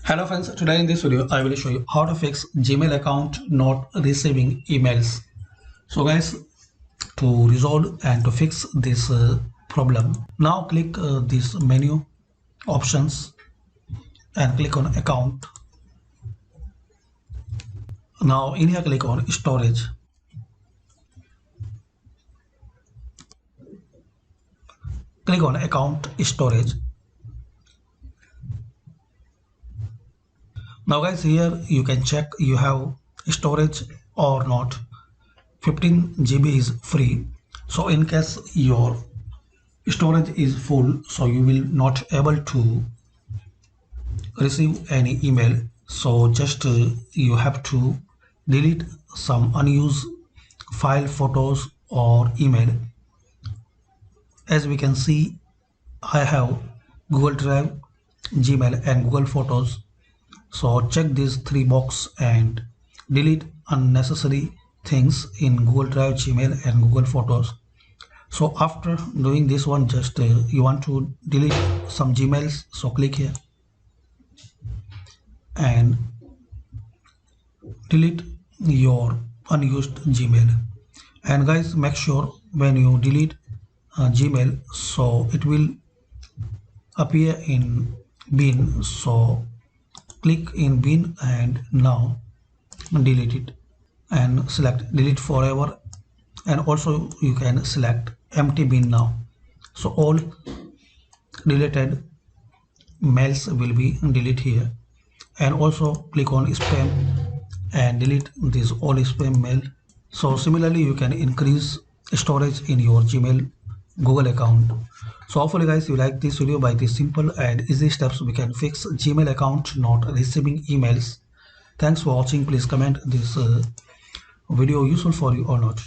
Hello friends, today in this video I will show you how to fix Gmail account not receiving emails. So guys, to resolve and to fix this problem, now click this menu options and click on account. Now in here click on storage. Click on account storage. Now guys, here you can check you have storage or not. 15 GB is free, so in case your storage is full, so you will not able to receive any email. So just you have to delete some unused file, photos or email. As we can see, I have Google Drive, Gmail and Google Photos. So check these three boxes and delete unnecessary things in Google Drive, Gmail and Google Photos. So after doing this one, just you want to delete some Gmails, so click here and delete your unused Gmail. And guys, make sure when you delete Gmail, so it will appear in bin. So click in bin and now delete it and select delete forever, and also you can select empty bin now. So all deleted mails will be deleted here, and also click on spam and delete this all spam mail. So similarly you can increase storage in your Gmail Google account. So hopefully guys you like this video. By these simple and easy steps we can fix Gmail account not receiving emails. Thanks for watching. Please comment this video useful for you or not.